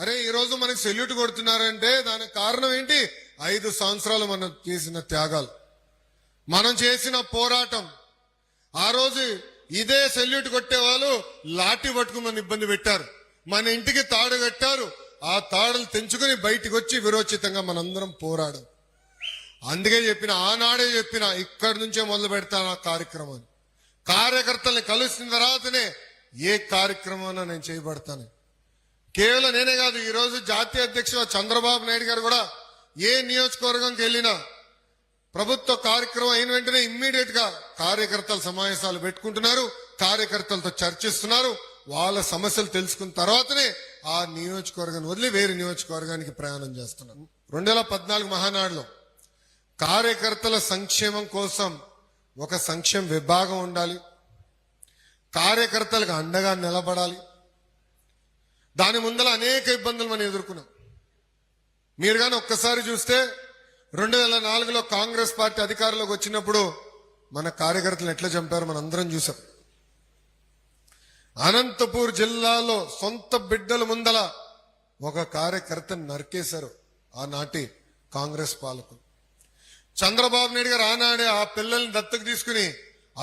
అరే ఈ రోజు మనకి సెల్యూట్ కొడుతున్నారంటే దానికి కారణం ఏంటి? 5 సంవత్సరాలు మనం చేసిన త్యాగాలు, మనం చేసిన పోరాటం. ఆ రోజు ఇదే సెల్యూట్ కొట్టే వాళ్ళు లాఠీ పట్టుకుని మన ఇబ్బంది పెట్టారు, మన ఇంటికి తాడు కట్టారు. ఆ తాడులు తెంచుకుని బయటికి వచ్చి విరోచితంగా మనందరం పోరాడం. అందుకే చెప్పిన, ఆనాడే చెప్పిన, ఇక్కడి నుంచే మొదలు పెడతాను ఆ కార్యక్రమాన్ని. కార్యకర్తల్ని కలిసిన తర్వాతనే ఏ కార్యక్రమాన్ని నేను చేయబడతాను. కేవలం నేనే కాదు, ఈ రోజు జాతీయ అధ్యక్షుడు చంద్రబాబు నాయుడు గారు కూడా ఏ నియోజకవర్గంకి వెళ్ళినా ప్రభుత్వ కార్యక్రమం అయిన వెంటనే ఇమ్మీడియట్ గా కార్యకర్తల సమావేశాలు పెట్టుకుంటున్నారు, కార్యకర్తలతో చర్చిస్తున్నారు. వాళ్ళ సమస్యలు తెలుసుకున్న తర్వాతనే ఆ నియోజకవర్గాన్ని వదిలి వేరే నియోజకవర్గానికి ప్రయాణం చేస్తున్నారు. 2014 మహానాడులో కార్యకర్తల సంక్షేమం కోసం ఒక సంక్షేమ విభాగం ఉండాలి, కార్యకర్తలకు అండగా నిలబడాలి. దాని ముందర అనేక ఇబ్బందులు మనం ఎదుర్కొన్నాం. మీరు కానీ ఒక్కసారి చూస్తే 2004లో కాంగ్రెస్ పార్టీ అధికారంలోకి వచ్చినప్పుడు మన కార్యకర్తలు ఎట్లా చంపారు మనం అందరం చూసాం. అనంతపూర్ జిల్లాలో సొంత బిడ్డల ముందల ఒక కార్యకర్తను నరికేశారు ఆనాటి కాంగ్రెస్ పాలకులు. చంద్రబాబు నాయుడు గారు ఆనాడే ఆ పిల్లల్ని దత్తకు తీసుకుని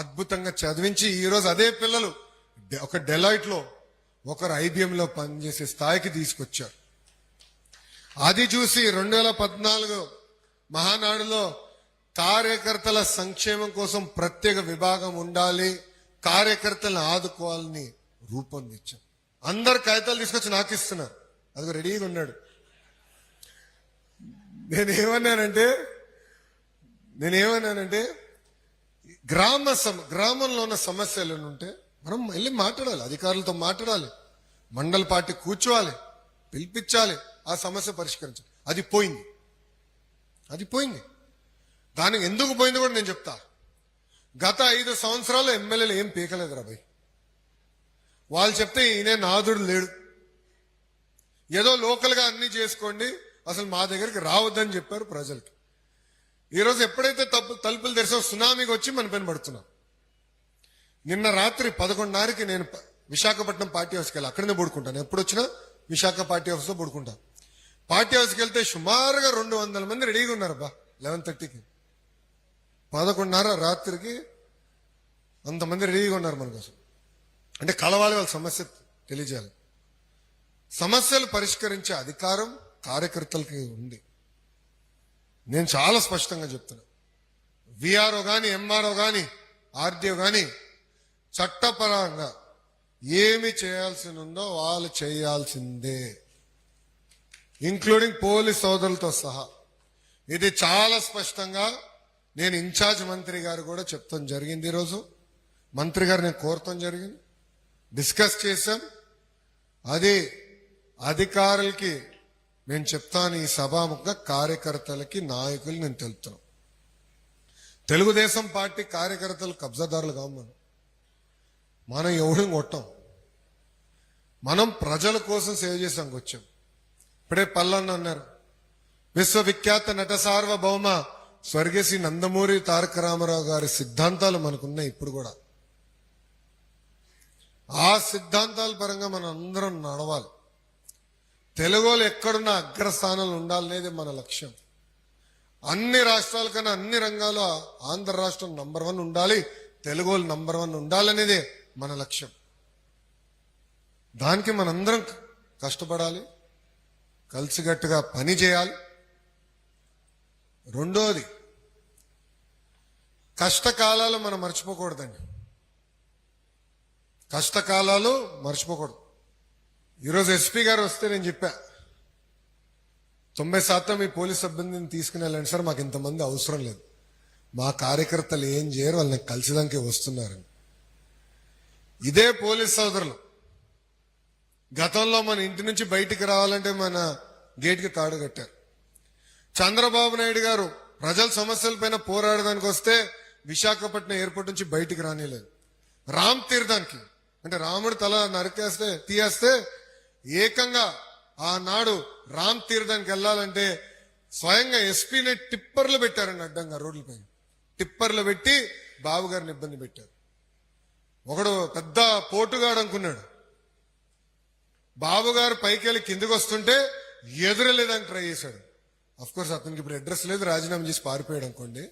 అద్భుతంగా చదివించి ఈరోజు అదే పిల్లలు ఒక డెలాయిట్ లో, ఒకరు IBM లో పనిచేసే స్థాయికి తీసుకొచ్చారు. అది చూసి 2014 మహానాడులో కార్యకర్తల సంక్షేమం కోసం ప్రత్యేక విభాగం ఉండాలి, కార్యకర్తలను ఆదుకోవాలని రూపొందించాం. అందరు కాగితాలు తీసుకొచ్చి నాకు ఇస్తున్నారు, అది రెడీగా ఉన్నాడు. నేనేమన్నానంటే గ్రామంలో ఉన్న సమస్యలు ఉంటే మనం వెళ్ళి మాట్లాడాలి, అధికారులతో మాట్లాడాలి, మండల పార్టీ కూర్చోవాలి, పిలిపించాలి, ఆ సమస్య పరిష్కరించాలి. అది పోయింది. దానికి ఎందుకు పోయింది కూడా నేను చెప్తా. గత 5 సంవత్సరాలు ఎమ్మెల్యేలు ఏం పీకలేదు రాబాయ్. వాళ్ళు చెప్తే ఈయన నాదుడు లేడు, ఏదో లోకల్ గా అన్ని చేసుకోండి, అసలు మా దగ్గరికి రావద్దని చెప్పారు ప్రజలకి. ఈరోజు ఎప్పుడైతే తలుపులు తెరిసో సునామీకి వచ్చి మన పైన పడుతున్నాం. నిన్న రాత్రి 11:30కి నేను విశాఖపట్నం పార్టీ హౌస్కి వెళ్ళి అక్కడనే పడుకుంటాను. ఎప్పుడు వచ్చినా విశాఖ పార్టీ హౌస్ లో పడుకుంటా. పార్టీ హౌస్కి వెళ్తే సుమారుగా 200 మంది రెడీగా ఉన్నారు బా. 11:30కి 11:30 రాత్రికి అంతమంది రెడీగా ఉన్నారు మన కోసం. అంటే కలవాలి, వాళ్ళ సమస్య తెలియజేయాలి. సమస్యలు పరిష్కరించే అధికారం కార్యకర్తలకి ఉంది. నేను చాలా స్పష్టంగా చెప్తున్నా, విఆర్ఓ గాని, ఎంఆర్ఓ గాని, ఆర్డీఓ గాని చట్టపరంగా ఏమి చేయాల్సి ఉందో వాళ్ళు చేయాల్సిందే, ఇంక్లూడింగ్ పోలీస్ సోదరులతో సహా. ఇది చాలా స్పష్టంగా నేను ఇన్ఛార్జ్ మంత్రి గారు కూడా చెప్తాం జరిగింది. ఈరోజు మంత్రి గారు నేను కోరతాం జరిగింది, డిస్కస్ చేశాం. అది అధికారులకి నేను చెప్తాను, ఈ సభాముఖంగా కార్యకర్తలకి, నాయకులు నేను తెలుపుతున్నాను. తెలుగుదేశం పార్టీ కార్యకర్తలు కబ్జాదారులు కావు. మనం ఎవరిని కొట్టాం, మనం ప్రజల కోసం సేవ చేసాం వచ్చాం. ఇప్పుడే పల్లన్న అన్నారు, విశ్వవిఖ్యాత నట సార్వభౌమ స్వర్గశ్రీ నందమూరి తారక రామారావు గారి సిద్ధాంతాలు మనకున్నాయి. ఇప్పుడు కూడా ఆ సిద్ధాంతాల పరంగా మనం అందరం నడవాలి. తెలుగులో ఎక్కడున్న అగ్రస్థానంలో ఉండాలనేది మన లక్ష్యం. అన్ని రాష్ట్రాల కన్నా అన్ని రంగాల్లో ఆంధ్ర రాష్ట్రం నంబర్ 1 ఉండాలి, తెలుగు నంబర్ 1 ఉండాలనేదే మన లక్ష్యం. దానికి మనందరం కష్టపడాలి, కలిసికట్టుగా పని చేయాలి. రెండోది, కష్టకాలాలు మనం మర్చిపోకూడదండి, కష్టకాలాలు మర్చిపోకూడదు. ఈరోజు ఎస్పీ గారు వస్తే నేను చెప్పా, 90% మీ పోలీస్ సిబ్బందిని తీసుకుని వెళ్ళండి సార్, మాకు ఇంతమంది అవసరం లేదు, మా కార్యకర్తలు ఏం చేయరు, వాళ్ళని కలిసిదానికి వస్తున్నారని. ఇదే పోలీస్ సోదరులు గతంలో మన ఇంటి నుంచి బయటికి రావాలంటే మన గేట్కి తాడు కట్టారు. చంద్రబాబు నాయుడు గారు ప్రజల సమస్యలపైన పోరాడడానికి వస్తే విశాఖపట్నం ఎయిర్పోర్ట్ నుంచి బయటికి రానిలేదు. రామ్ తీర్థానికి, అంటే రాముడు తల తీయేస్తే ఏకంగా ఆనాడు రామ్ తీర్థానికి వెళ్ళాలంటే స్వయంగా ఎస్పీని టిప్పర్లు పెట్టారండి, అడ్డంగా రోడ్లపై టిప్పర్లు పెట్టి బాబు గారిని ఇబ్బంది పెట్టారు. ఒకడు పెద్ద పోటుగాడు అనుకున్నాడు, బాబు గారు పైకి వెళ్ళి కిందికి వస్తుంటే ఎదురలేదని ట్రై చేశాడు. అఫ్ కోర్స్ అతనికి ఇప్పుడు అడ్రస్ లేదు, రాజీనామా చేసి పారిపోయాడు అనుకోండి.